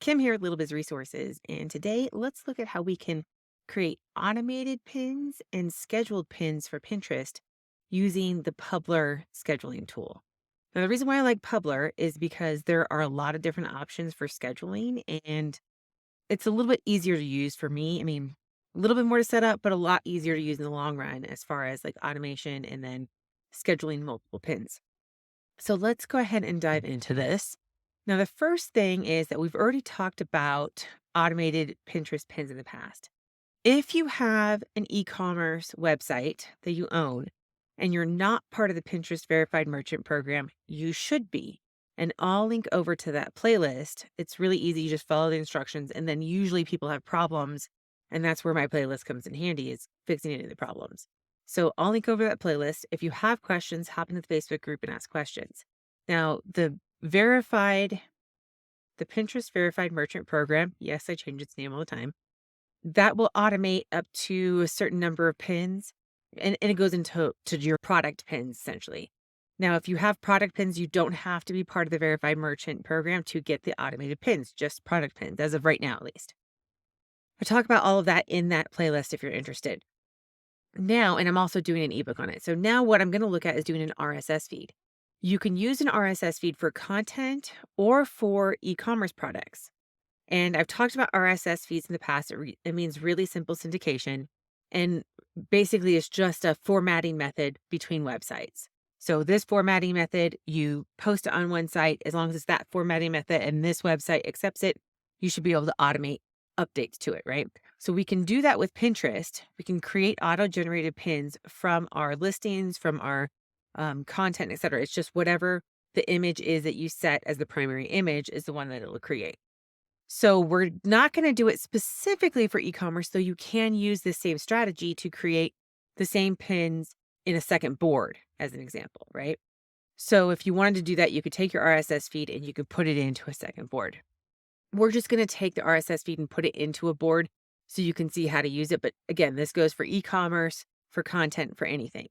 Kim here at Little Biz Resources, and today let's look at how we can create automated pins and scheduled pins for Pinterest using the Publer scheduling tool. Now, the reason why I like Publer is because there are a lot of different options for scheduling, and it's a little bit easier to use for me. I mean, a little bit more to set up, but a lot easier to use in the long run as far as like automation and then scheduling multiple pins. So let's go ahead and dive into this. Now, the first thing is that we've already talked about automated Pinterest pins in the past. If you have an e commerce website that you own and you're not part of the Pinterest Verified Merchant Program, you should be. And I'll link over to that playlist. It's really easy. You just follow the instructions. And then usually people have problems. And that's where my playlist comes in handy, is fixing any of the problems. So I'll link over that playlist. If you have questions, hop into the Facebook group and ask questions. Now, verified, the Pinterest Verified Merchant Program, yes, I change its name all the time, that will automate up to a certain number of pins, and it goes into your product pins essentially. Now, if you have product pins, you don't have to be part of the Verified Merchant Program to get the automated pins, just product pins, as of right now, at least. I talk about all of that in that playlist if you're interested. Now, and I'm also doing an ebook on it. So now what I'm going to look at is doing an RSS feed. You can use an RSS feed for content or for e-commerce products. And I've talked about RSS feeds in the past. It means really simple syndication. And basically, it's just a formatting method between websites. So this formatting method, you post it on one site. As long as it's that formatting method and this website accepts it, you should be able to automate updates to it, right? So we can do that with Pinterest. We can create auto-generated pins from our listings, from our content, et cetera. It's just whatever the image is that you set as the primary image is the one that it'll create. So we're not going to do it specifically for e-commerce, though you can use this same strategy to create the same pins in a second board, as an example, right? So if you wanted to do that, you could take your RSS feed and you could put it into a second board. We're just going to take the RSS feed and put it into a board so you can see how to use it. But again, this goes for e-commerce, for content, for anything.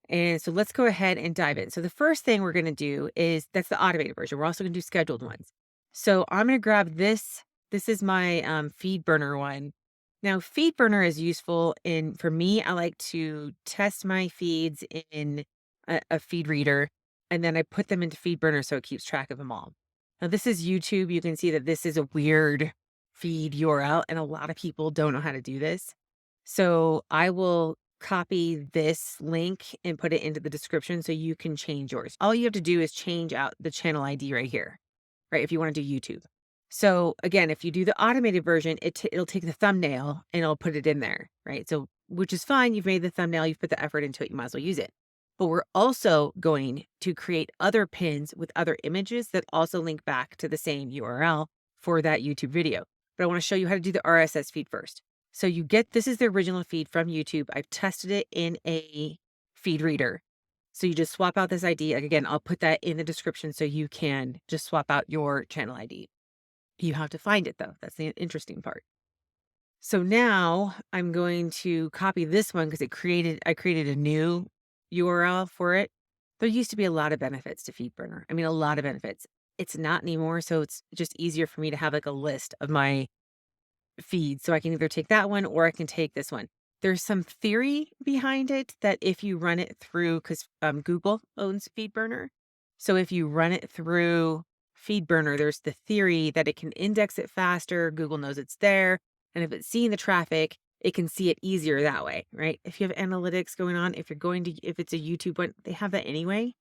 And so let's go ahead and dive in. So the first thing we're going to do is that's the automated version. We're also going to do scheduled ones. So I'm going to grab this. This is my feed burner one. Now, feed burner is useful for me. I like to test my feeds in a feed reader, and then I put them into feed burner so it keeps track of them all. Now, this is YouTube. You can see that this is a weird feed URL, and a lot of people don't know how to do this. So I will copy this link and put it into the description so you can change yours. All you have to do is change out the channel ID right here, right? If you want to do YouTube. So again, if you do the automated version, it'll take the thumbnail and it'll put it in there, right? So, which is fine. You've made the thumbnail, you've put the effort into it, you might as well use it. But we're also going to create other pins with other images that also link back to the same URL for that YouTube video. But I want to show you how to do the RSS feed first. So this is the original feed from YouTube. I've tested it in a feed reader. So you just swap out this ID. Again, I'll put that in the description so you can just swap out your channel ID. You have to find it though. That's the interesting part. So now I'm going to copy this one because I created a new URL for it. There used to be a lot of benefits to FeedBurner. I mean, a lot of benefits. It's not anymore. So it's just easier for me to have like a list of my feeds. So I can either take that one or I can take this one. There's some theory behind it that if you run it through, because Google owns FeedBurner. So if you run it through FeedBurner, there's the theory that it can index it faster. Google knows it's there. And if it's seeing the traffic, it can see it easier that way, right? If you have analytics going on, if it's a YouTube one, they have that anyway.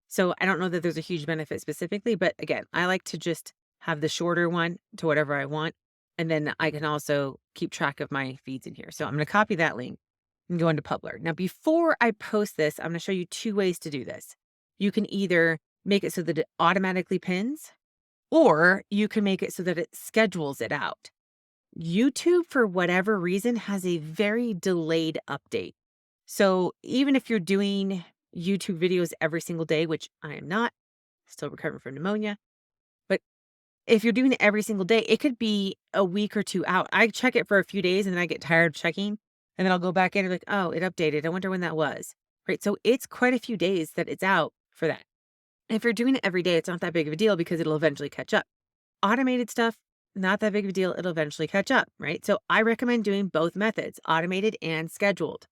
So I don't know that there's a huge benefit specifically, but again, I like to just have the shorter one to whatever I want. And then I can also keep track of my feeds in here. So I'm going to copy that link and go into Publer. Now, before I post this, I'm going to show you two ways to do this. You can either make it so that it automatically pins, or you can make it so that it schedules it out. YouTube, for whatever reason, has a very delayed update. So even if you're doing YouTube videos every single day, which I am not, still recovering from pneumonia, but if you're doing it every single day, it could be a week or two out. I check it for a few days and then I get tired of checking, and then I'll go back in and like, oh, it updated. I wonder when that was, right? So it's quite a few days that it's out for that. If you're doing it every day, it's not that big of a deal because it'll eventually catch up. Automated stuff, not that big of a deal. It'll eventually catch up, right? So I recommend doing both methods, automated and scheduled.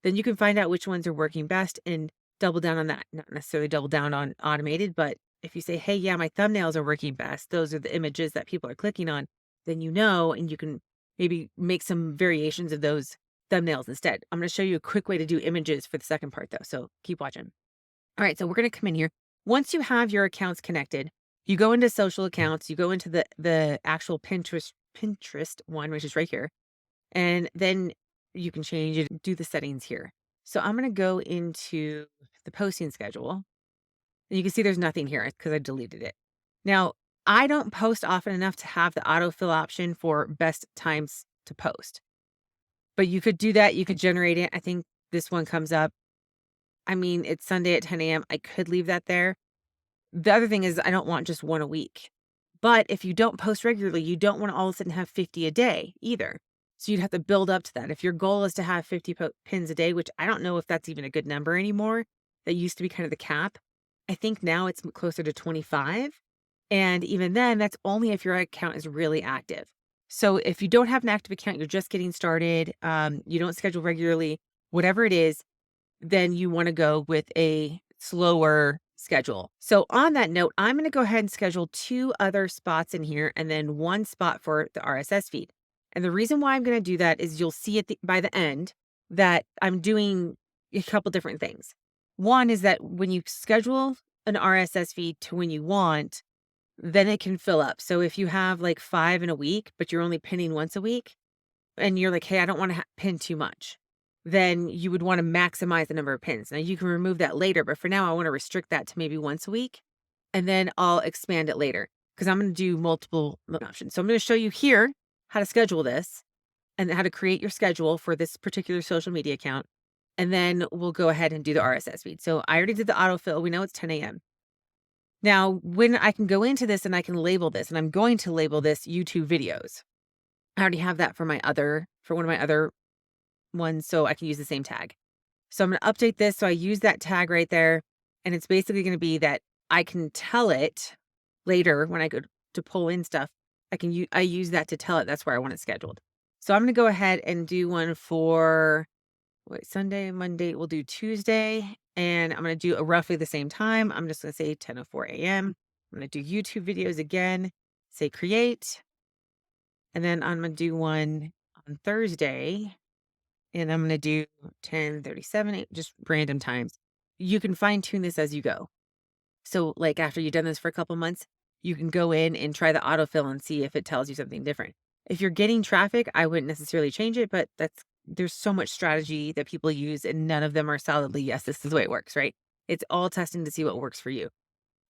Then you can find out which ones are working best and double down on that. Not necessarily double down on automated, but if you say, hey, yeah, my thumbnails are working best, those are the images that people are clicking on, then you know, and you can maybe make some variations of those thumbnails instead. I'm going to show you a quick way to do images for the second part, though. So keep watching. All right, so we're going to come in here. Once you have your accounts connected, you go into social accounts, you go into the actual Pinterest one, which is right here, and then you can change it, do the settings here. So I'm going to go into the posting schedule, and you can see there's nothing here because I deleted it. Now, I don't post often enough to have the autofill option for best times to post, but you could do that. You could generate it. I think this one comes up. I mean, it's Sunday at 10 a.m. I could leave that there. The other thing is I don't want just one a week. But if you don't post regularly, you don't want to all of a sudden have 50 a day either. So you'd have to build up to that. If your goal is to have 50 pins a day, which I don't know if that's even a good number anymore, that used to be kind of the cap. I think now it's closer to 25. And even then, that's only if your account is really active. So if you don't have an active account, you're just getting started, you don't schedule regularly, whatever it is, then you want to go with a slower schedule. So on that note, I'm going to go ahead and schedule 2 other spots in here and then 1 spot for the RSS feed. And the reason why I'm going to do that is you'll see by the end that I'm doing a couple different things. One is that when you schedule an RSS feed to when you want, then it can fill up. So if you have like 5 in a week, but you're only pinning once a week, and you're like, hey, I don't want to pin too much, then you would want to maximize the number of pins. Now you can remove that later, but for now, I want to restrict that to maybe once a week, and then I'll expand it later because I'm going to do multiple options. So I'm going to show you here how to schedule this and how to create your schedule for this particular social media account. And then we'll go ahead and do the RSS feed. So I already did the autofill. We know it's 10 a.m. Now, when I can go into this and I can label this, and I'm going to label this YouTube videos. I already have that for one of my other ones, so I can use the same tag. So I'm going to update this. So I use that tag right there. And it's basically going to be that I can tell it later when I go to pull in stuff. I use that to tell it that's where I want it scheduled. So I'm going to go ahead and do one for Sunday, Monday. We'll do Tuesday. And I'm going to do roughly the same time. I'm just going to say 10:04 a.m. I'm going to do YouTube videos again, say create. And then I'm going to do one on Thursday, and I'm going to do 10:37, just random times. You can fine tune this as you go. So like after you've done this for a couple months, you can go in and try the autofill and see if it tells you something different. If you're getting traffic, I wouldn't necessarily change it, but there's so much strategy that people use and none of them are solidly, yes, this is the way it works, right? It's all testing to see what works for you.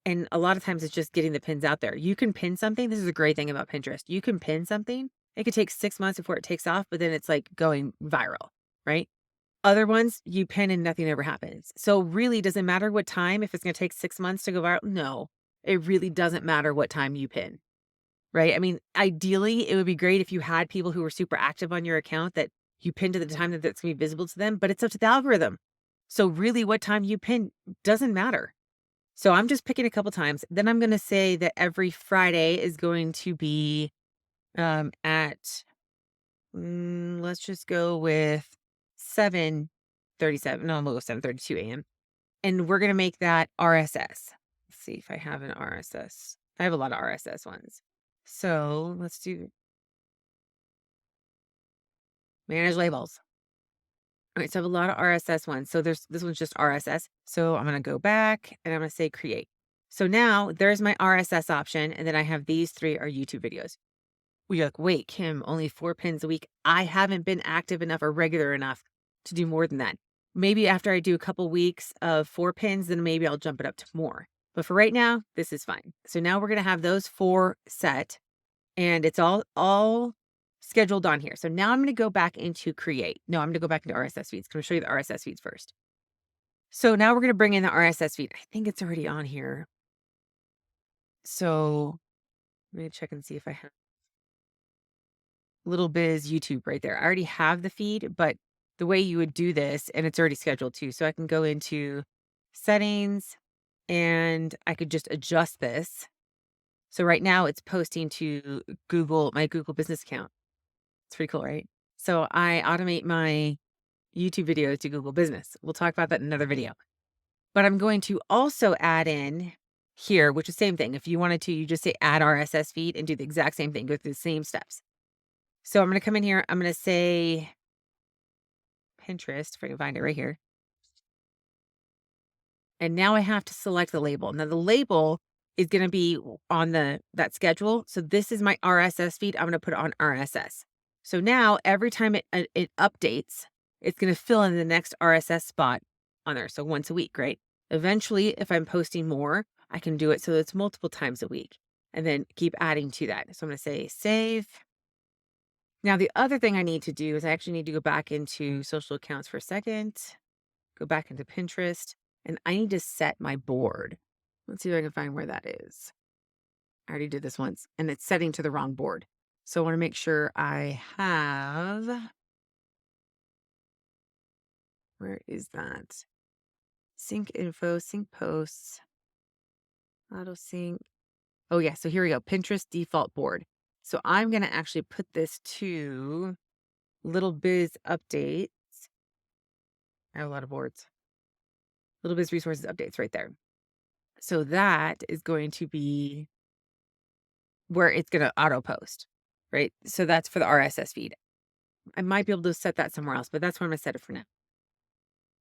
And a lot of times it's just getting the pins out there. You can pin something. This is a great thing about Pinterest. You can pin something. It could take 6 months before it takes off, but then it's like going viral, right? Other ones you pin and nothing ever happens. So really doesn't matter what time, if it's going to take 6 months to go viral. No, it really doesn't matter what time you pin, right? I mean, ideally it would be great if you had people who were super active on your account that you pin to the time that that's going to be visible to them, but it's up to the algorithm. So really what time you pin doesn't matter. So I'm just picking a couple times. Then I'm going to say that every Friday is going to be at, let's just go with 7:37. No, I'm going to go 7:32 a.m. And we're going to make that RSS. Let's see if I have an RSS. I have a lot of RSS ones. So let's do manage labels. All right, so I have a lot of RSS ones. So this one's just RSS. So I'm going to go back and I'm going to say create. So now there's my RSS option. And then I have these 3 are YouTube videos. You're like, wait, Kim, only 4 pins a week. I haven't been active enough or regular enough to do more than that. Maybe after I do a couple weeks of 4 pins, then maybe I'll jump it up to more. But for right now, this is fine. So now we're going to have those 4 set and it's all scheduled on here. So now I'm going to go back into create. No, I'm going to go back into RSS feeds. I'm going to show you the RSS feeds first. So now we're going to bring in the RSS feed. I think it's already on here. So let me check and see if I have Little Biz YouTube right there. I already have the feed, but the way you would do this, and it's already scheduled too. So I can go into settings and I could just adjust this. So right now it's posting to my Google business account. It's pretty cool, right? So I automate my YouTube videos to Google Business. We'll talk about that in another video. But I'm going to also add in here, which is same thing. If you wanted to, you just say add RSS feed and do the exact same thing, go through the same steps. So I'm going to come in here. I'm going to say Pinterest, if I can find it right here. And now I have to select the label. Now the label is going to be on that schedule. So this is my RSS feed. I'm going to put it on RSS. So now every time it updates, it's going to fill in the next RSS spot on there. So once a week, right? Eventually, if I'm posting more, I can do it so it's multiple times a week and then keep adding to that. So I'm going to say save. Now, the other thing I need to do is I actually need to go back into social accounts for a second, go back into Pinterest, and I need to set my board. Let's see if I can find where that is. I already did this once, and it's setting to the wrong board. So I want to make sure I have, where is that? Sync info, sync posts, auto sync. Oh, yeah. So here we go. Pinterest default board. So I'm going to actually put this to Little Biz updates. I have a lot of boards. Little Biz resources updates right there. So that is going to be where it's going to auto post, right? So that's for the RSS feed. I might be able to set that somewhere else, but that's where I'm going to set it for now.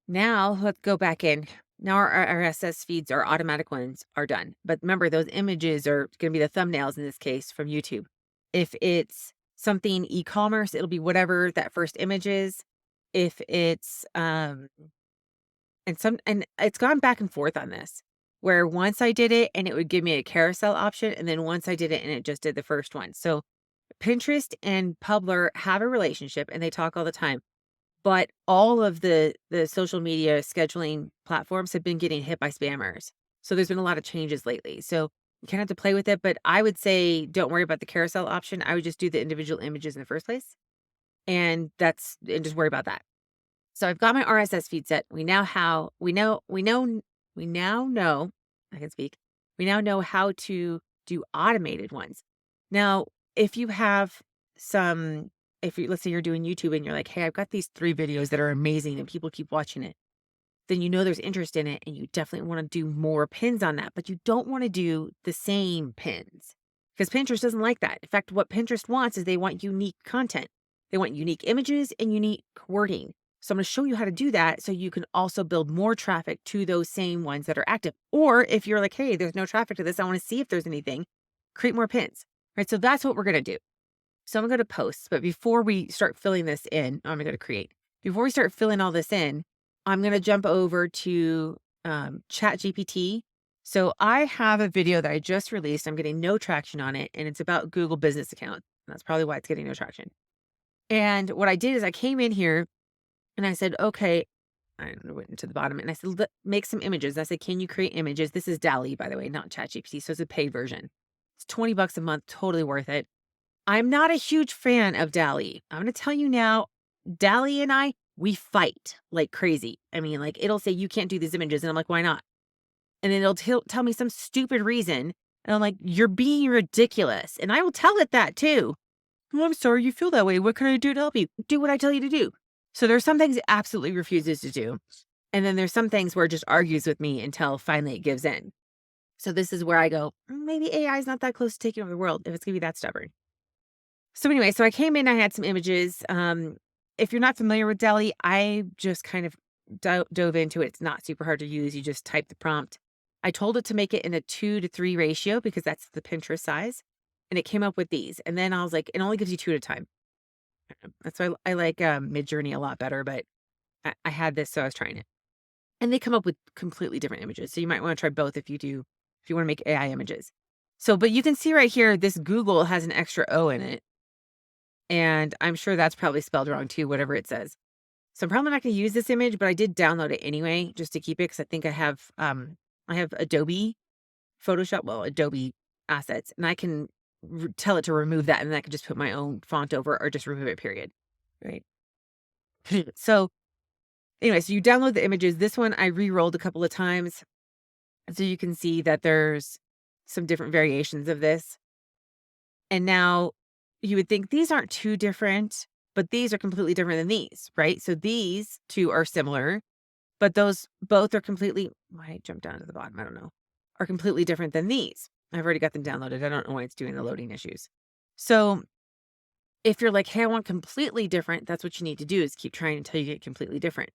Now let's go back in. Now our RSS feeds, our automatic ones are done. But remember, those images are going to be the thumbnails in this case from YouTube. If it's something e-commerce, it'll be whatever that first image is. If it's and it's gone back and forth on this, where once I did it and it would give me a carousel option, and then once I did it and it just did the first one. So Pinterest and Publer have a relationship and they talk all the time. But all of the social media scheduling platforms have been getting hit by spammers. So there's been a lot of changes lately. So you kind of have to play with it, but I would say don't worry about the carousel option. I would just do the individual images in the first place. And just worry about that. So I've got my RSS feed set. We now know, I can speak. We now know how to do automated ones. Now, if you have some, if you, let's say you're doing YouTube and you're like, hey, I've got these 3 videos that are amazing and people keep watching it, then you know there's interest in it and you definitely want to do more pins on that, but you don't want to do the same pins because Pinterest doesn't like that. In fact, what Pinterest wants is they want unique content. They want unique images and unique wording. So I'm going to show you how to do that so you can also build more traffic to those same ones that are active. Or if you're like, hey, there's no traffic to this, I want to see if there's anything, create more pins, right? So that's what we're going to do. So I'm going to go to posts, but before we start filling this in, I'm going to go to create. Before we start filling all this in, I'm going to jump over to ChatGPT. So I have a video that I just released. I'm getting no traction on it, and it's about Google Business Account. That's probably why it's getting no traction. And what I did is I came in here and I said, okay, I went into the bottom and I said, make some images. I said, can you create images? This is DALL-E, by the way, not ChatGPT. So it's a paid version. It's $20 a month, totally worth it. I'm not a huge fan of DALL-E. I'm going to tell you now, DALL-E and we fight like crazy. I mean, like it'll say, you can't do these images. And I'm like, why not? And then it'll tell me some stupid reason. And I'm like, you're being ridiculous. And I will tell it that too. Well, I'm sorry you feel that way. What can I do to help you? Do what I tell you to do. So there's some things it absolutely refuses to do. And then there's some things where it just argues with me until finally it gives in. So this is where I go, maybe AI is not that close to taking over the world if it's going to be that stubborn. So anyway, so I came in, I had some images. If you're not familiar with DALL-E, I just kind of dove into it. It's not super hard to use. You just type the prompt. I told it to make it in a 2:3 ratio because that's the Pinterest size. And it came up with these. And then I was like, it only gives you 2 at a time. That's why I like Midjourney a lot better, but I had this, so I was trying it. And they come up with completely different images. So you might want to try both if you want to make AI images. So, but you can see right here, this Google has an extra O in it. And I'm sure that's probably spelled wrong too, whatever it says. So I'm probably not going to use this image, but I did download it anyway, just to keep it. Cause I think I have Adobe Photoshop, well, Adobe assets, and I can tell it to remove that. And then I can just put my own font over or just remove it, period. Right. So anyway, so you download the images. This one I re-rolled a couple of times. So you can see that there's some different variations of this. And now you would think these aren't too different, but these are completely different than these, right? So these two are similar, but those both are completely, why I jumped down to the bottom, I don't know, are completely different than these. I've already got them downloaded. I don't know why it's doing the loading issues. So if you're like, hey, I want completely different, that's what you need to do is keep trying until you get completely different.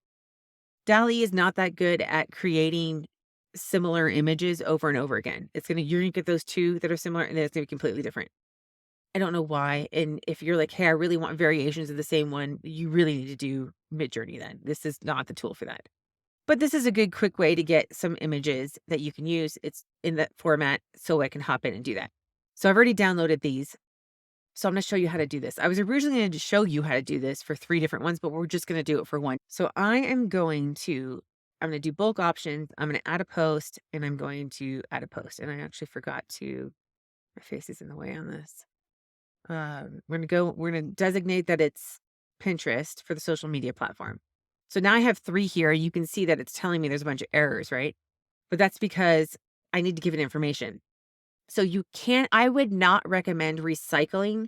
DALL-E is not that good at creating similar images over and over again. You're gonna get those two that are similar and then it's gonna be completely different. I don't know why. And if you're like, hey, I really want variations of the same one, you really need to do Midjourney then. This is not the tool for that. But this is a good quick way to get some images that you can use. It's in that format so I can hop in and do that. So I've already downloaded these. So I'm going to show you how to do this. I was originally going to show you how to do this for 3 different ones, but we're just going to do it for one. So I'm going to do bulk options. I'm going to add a post and I'm going to add a post. And I actually forgot to, my face is in the way on this. We're going to designate that it's Pinterest for the social media platform. So now I have 3 here. You can see that it's telling me there's a bunch of errors, right? But that's because I need to give it information. So I would not recommend recycling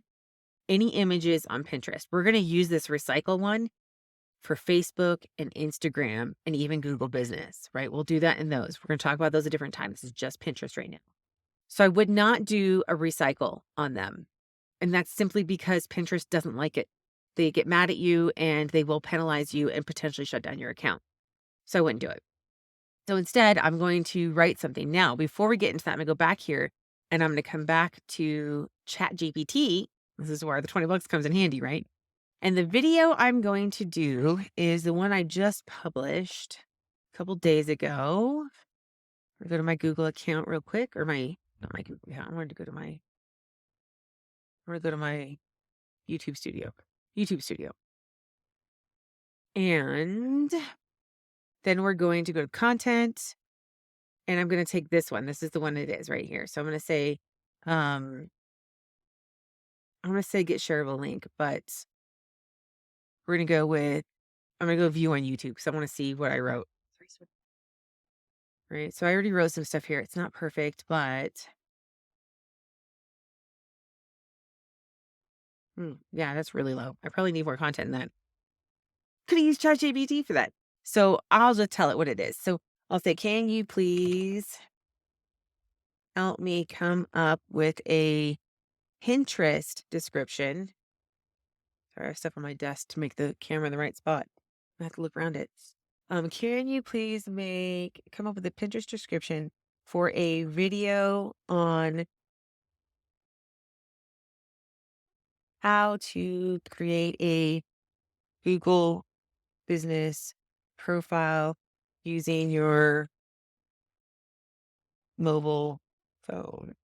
any images on Pinterest. We're going to use this recycle one for Facebook and Instagram and even Google Business, right? We'll do that in those. We're going to talk about those at different times. This is just Pinterest right now. So I would not do a recycle on them. And that's simply because Pinterest doesn't like it. They get mad at you and they will penalize you and potentially shut down your account. So I wouldn't do it. So instead, I'm going to write something. Now, before we get into that, I'm going to go back here and I'm going to come back to ChatGPT. This is where the $20 comes in handy, right? And the video I'm going to do is the one I just published a couple days ago. I'll go to my Google account real quick, or not my Google account. I'm going to go to my YouTube studio. And then we're going to go to content and I'm going to take this one. This is the one it is right here. So I'm going to say, I'm going to say get shareable link, but we're going to go with, I'm going to go view on YouTube because I want to see what I wrote. Right. So I already wrote some stuff here. It's not perfect, but yeah, that's really low. I probably need more content than that. Could have used ChatGPT for that. So I'll just tell it what it is. So I'll say, can you please help me come up with a Pinterest description? Sorry, I have stuff on my desk to make the camera in the right spot. I have to look around it. Can you please come up with a Pinterest description for a video on how to create a Google business profile using your mobile phone?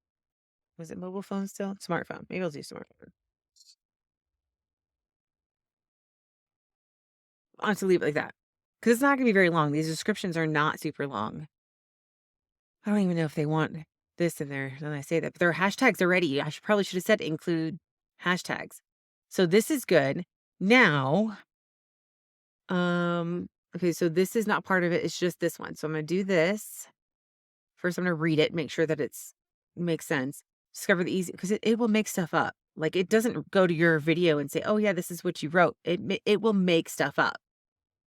Was it mobile phone still? Smartphone. Maybe I'll do smartphone. I'll have to leave it like that because it's not going to be very long. These descriptions are not super long. I don't even know if they want this in there. Then I say that, but there are hashtags already. Probably should have said include hashtags. So this is good. Now, okay, so this is not part of it. It's just this one. So I'm going to do this. First, I'm going to read it, make sure that makes sense. Discover the easy, because it will make stuff up. Like it doesn't go to your video and say, oh yeah, this is what you wrote. It will make stuff up.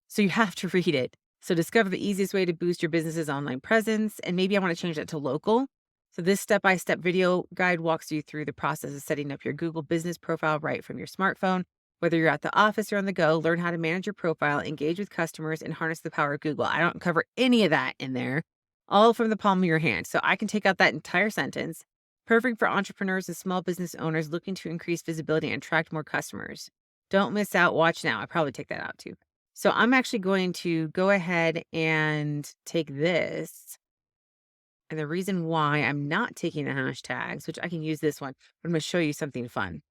So you have to read it. So discover the easiest way to boost your business's online presence. And maybe I want to change that to local. So this step-by-step video guide walks you through the process of setting up your Google business profile right from your smartphone. Whether you're at the office or on the go, learn how to manage your profile, engage with customers, and harness the power of Google. I don't cover any of that in there, all from the palm of your hand. So I can take out that entire sentence. Perfect for entrepreneurs and small business owners looking to increase visibility and attract more customers. Don't miss out. Watch now. I probably take that out too. So I'm actually going to go ahead and take this. And the reason why I'm not taking the hashtags, which I can use this one, but I'm going to show you something fun.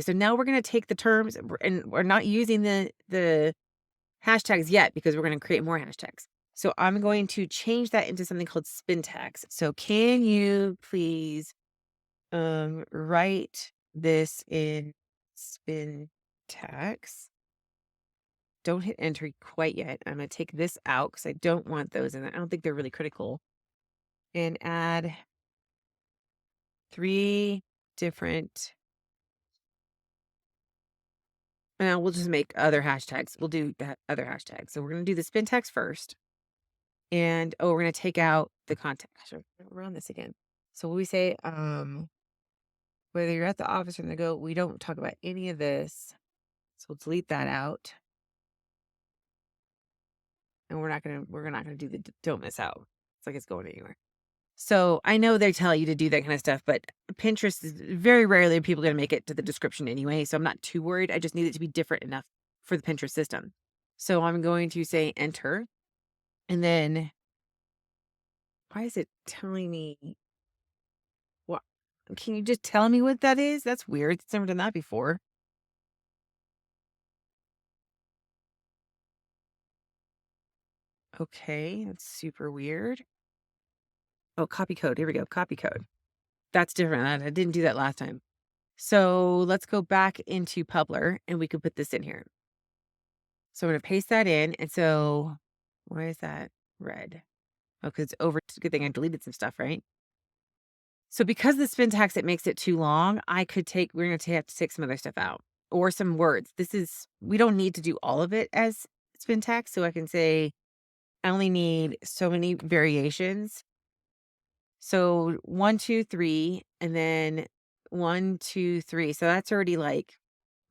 So now we're going to take the terms and we're not using the hashtags yet because we're going to create more hashtags. So I'm going to change that into something called spin tags. So can you please write this in spin tags? Don't hit enter quite yet. I'm going to take this out because I don't want those in there. I don't think they're really critical. And add 3 different, and we'll just make other hashtags. We'll do that other hashtags. So we're gonna do the spin text first, and we're gonna take out the content. Gosh, we're on this again. So we say, whether you're at the office or in the go, we don't talk about any of this. So we'll delete that out, and we're not gonna do the don't miss out. It's like it's going anywhere. So I know they tell you to do that kind of stuff, but Pinterest is very rarely are people going to make it to the description anyway. So I'm not too worried. I just need it to be different enough for the Pinterest system. So I'm going to say enter. And then why is it telling me what? Can you just tell me what that is? That's weird. It's never done that before. Okay, that's super weird. Oh, copy code. Here we go. Copy code. That's different. I didn't do that last time. So let's go back into Publer and we could put this in here. So I'm gonna paste that in, and so why is that red? Oh, 'cause it's over it's a good thing I deleted some stuff, right? So because the spin tax, it makes it too long, I could take we're gonna have to take some other stuff out or some words. We don't need to do all of it as spin tax, so I can say I only need so many variations. So 1, 2, 3, and then 1, 2, 3. So that's already like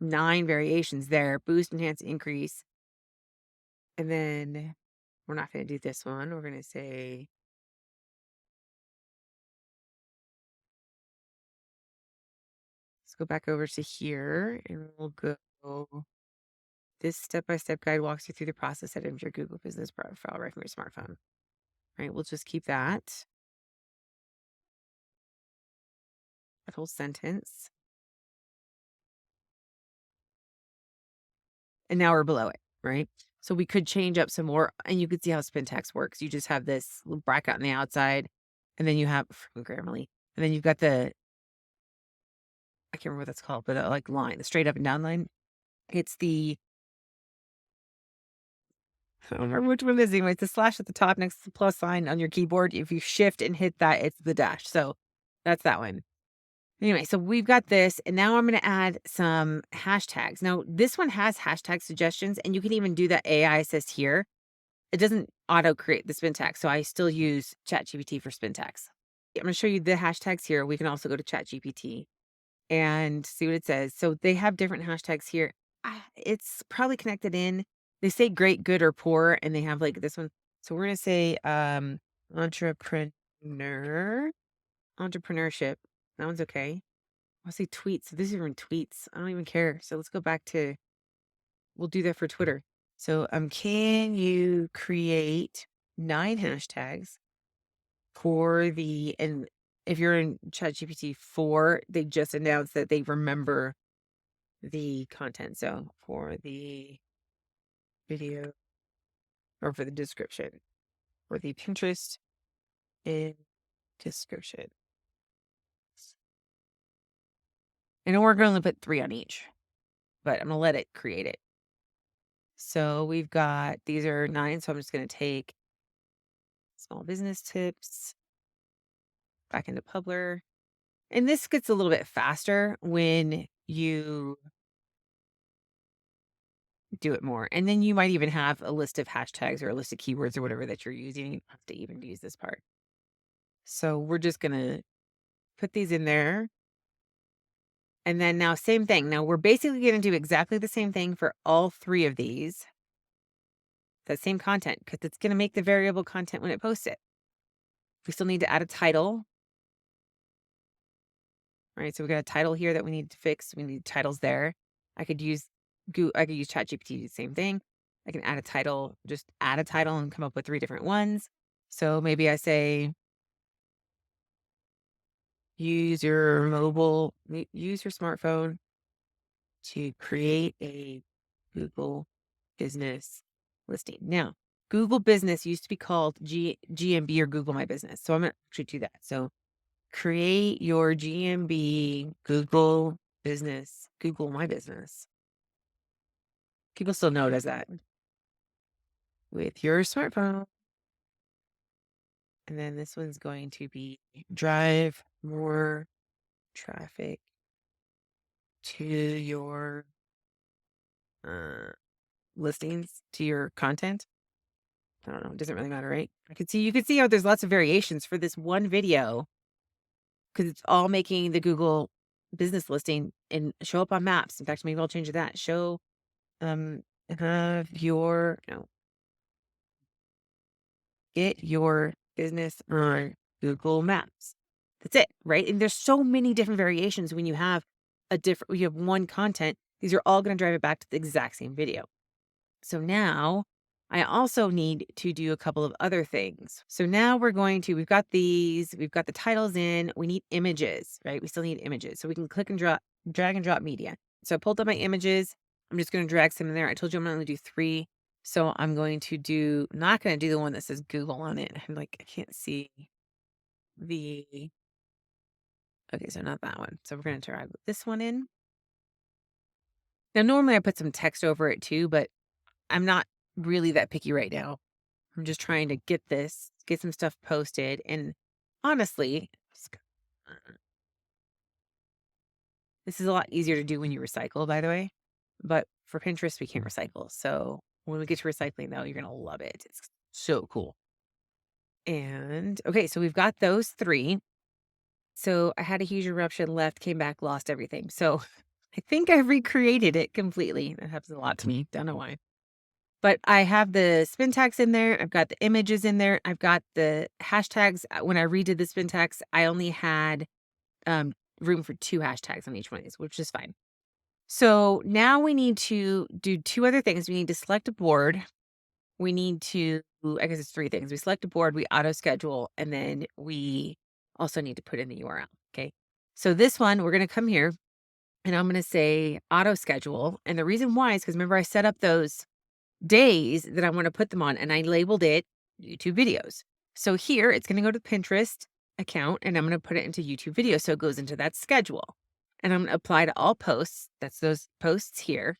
9 variations there. Boost, enhance, increase. And then we're not gonna do this one. We're gonna say, let's go back over to here and we'll go. This step-by-step guide walks you through the process of your Google Business profile right from your smartphone. Right? We'll just keep that whole sentence. And now we're below it, right? So we could change up some more, and you could see how spin text works. You just have this little bracket on the outside, and then you have Grammarly, and then you've got I can't remember what that's called, but like line, the straight up and down line. It's the I don't remember which one it is anyway. It's the slash at the top next to the plus sign on your keyboard. If you shift and hit that, it's the dash. So that's that one. Anyway, so we've got this, and now I'm going to add some hashtags. Now, this one has hashtag suggestions, and you can even do that AI assist here. It doesn't auto create the spin tag, so I still use ChatGPT for spin tags. I'm going to show you the hashtags here. We can also go to ChatGPT and see what it says. So they have different hashtags here. It's probably connected in. They say great, good, or poor, and they have like this one. So we're gonna say entrepreneur, entrepreneurship. That one's okay. I'll say tweets. So these are even tweets. I don't even care. So let's go back to we'll do that for Twitter. So can you create 9 hashtags for the and if you're in ChatGPT 4, they just announced that they remember the content. So for the video or for the description, for the Pinterest in description. And we're going to put 3 on each, but I'm going to let it create it. So we've got, these are 9. So I'm just going to take small business tips back into Publer. And this gets a little bit faster when you do it more. And then you might even have a list of hashtags or a list of keywords or whatever that you're using. You don't have to even use this part. So we're just going to put these in there. And then now same thing. Now we're basically going to do exactly the same thing for all 3 of these. That same content because it's going to make the variable content when it posts it. We still need to add a title. Right? So we got a title here that we need to fix. We need titles there. I could use ChatGPT to do the same thing. I can add a title, just add a title and come up with 3 different ones. So maybe I say use your smartphone to create a Google business listing. Now, Google Business used to be called GMB or Google My Business. So I'm going to actually do that. So create your GMB Google Business, Google My Business. People still know it as that with your smartphone. And then this one's going to be drive more traffic to your uh, listings, to your content. I don't know. It doesn't really matter, right? You could see how there's lots of variations for this one video because it's all making the Google business listing and show up on maps. In fact, maybe I'll change that. Show, um, have your, no, get your business on Google Maps. That's it, right? And there's so many different variations when you have you have one content. These are all going to drive it back to the exact same video. So now I also need to do a couple of other things. So now we've got we've got the titles in, we need images, right? We still need images. So we can drag and drop media. So I pulled up my images. I'm just going to drag some in there. I told you I'm going to do 3. So I'm going to not going to do the one that says Google on it. I'm like, I can't see the, okay, so not that one. So we're going to drag this one in. Now, normally I put some text over it too, but I'm not really that picky right now. I'm just trying to get some stuff posted. And honestly, this is a lot easier to do when you recycle, by the way. But for Pinterest, we can't recycle. So when we get to recycling, though, you're going to love it. It's so cool. And okay, so we've got those 3. So I had a huge eruption, left, came back, lost everything. So I think I've recreated it completely. That happens a lot to me. Don't know why. But I have the spin tags in there. I've got the images in there. I've got the hashtags. When I redid the spin tags, I only had room for 2 hashtags on each one of these, which is fine. So now we need to do 2 other things. We need to select a board. We need to, I guess it's 3 things. We select a board, we auto schedule, and then we also need to put in the URL. Okay. So this one, we're going to come here and I'm going to say auto schedule. And the reason why is because remember, I set up those days that I want to put them on and I labeled it YouTube videos. So here it's going to go to Pinterest account and I'm going to put it into YouTube video. So it goes into that schedule and I'm going to apply to all posts. That's those posts here.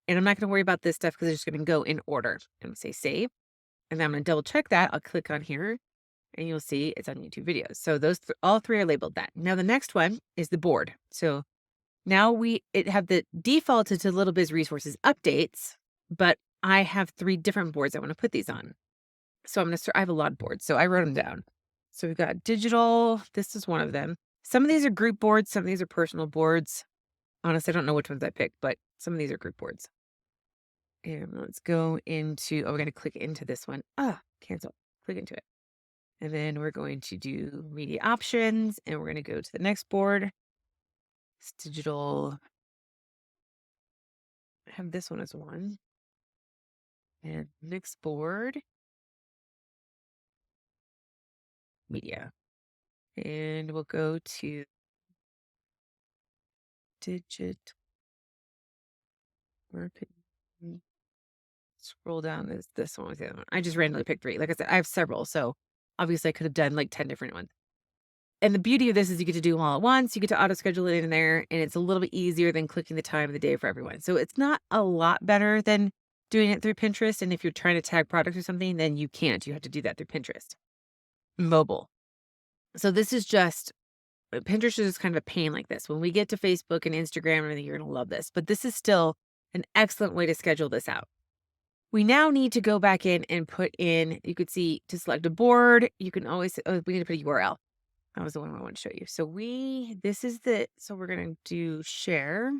And I'm not going to worry about this stuff because it's just going to go in order. I'm going to say save. And then I'm going to double check that. I'll click on here and you'll see it's on YouTube videos. So those all 3 are labeled that. Now the next one is the board. So now it have the default to Little Biz Resources updates, but I have 3 different boards I want to put these on. So I have a lot of boards. So I wrote them down. So we've got digital. This is one of them. Some of these are group boards. Some of these are personal boards. Honestly, I don't know which ones I picked, but some of these are group boards. And let's go into, we're going to click into this one. Cancel. Click into it. And then we're going to do media options and we're going to go to the next board. It's digital. I have this one as one. And next board, media. And we'll go to digit marketing. Scroll down, is this one was the other one. I just randomly picked 3. Like I said, I have several. So obviously I could have done like 10 different ones. And the beauty of this is you get to do them all at once. You get to auto schedule it in there and it's a little bit easier than clicking the time of the day for everyone. So it's not a lot better than doing it through Pinterest. And if you're trying to tag products or something, then you can't. You have to do that through Pinterest. Mobile. So this is just Pinterest is kind of a pain like this. When we get to Facebook and Instagram and everything, you're going to love this. But this is still an excellent way to schedule this out. We now need to go back in and put in, you could see to select a board. You can always, we need to put a URL. That was the one I wanted to show you. So we're going to do share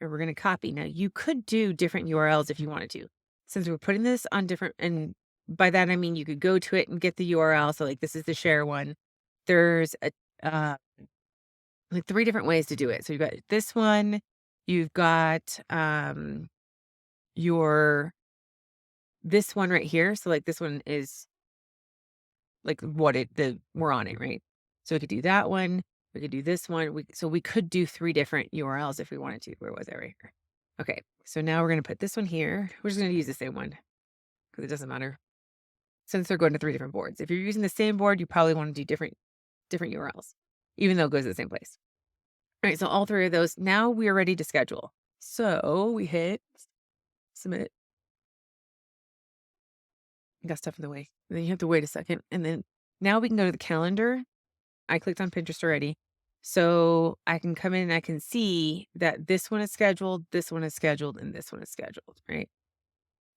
or we're going to copy. Now you could do different URLs if you wanted to. Since we're putting this on different, and by that, I mean, you could go to it and get the URL. So like this is the share one. There's like 3 different ways to do it. So you've got this one, you've got this one right here. So like this one is like we're on it, right? So we could do that one. We could do this one. So we could do 3 different URLs if we wanted to. Where was that right here? Okay. So now we're going to put this one here. We're just going to use the same one because it doesn't matter since they're going to 3 different boards. If you're using the same board, you probably want to do different URLs, even though it goes to the same place. All right. So all 3 of those. Now we are ready to schedule. So we hit submit. Got stuff in the way. And then you have to wait a second. And then now we can go to the calendar. I clicked on Pinterest already. So I can come in and I can see that this one is scheduled, this one is scheduled, and this one is scheduled, right?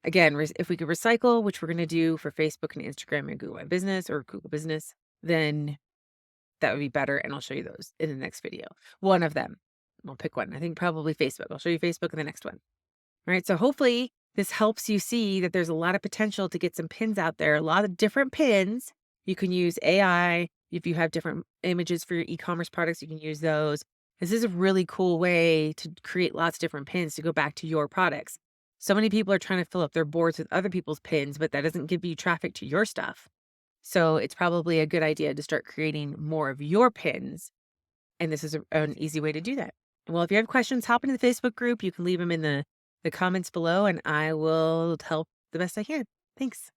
Again, if we could recycle, which we're going to do for Facebook and Instagram and Google My Business or Google Business, then that would be better. And I'll show you those in the next video. One of them. I'll pick one. I think probably Facebook. I'll show you Facebook in the next one. All right. So hopefully this helps you see that there's a lot of potential to get some pins out there, a lot of different pins. You can use AI. If you have different images for your e-commerce products, you can use those. This is a really cool way to create lots of different pins to go back to your products. So many people are trying to fill up their boards with other people's pins, but that doesn't give you traffic to your stuff. So it's probably a good idea to start creating more of your pins. And this is an easy way to do that. Well, if you have questions, hop into the Facebook group. You can leave them in the comments below, and I will help the best I can. Thanks.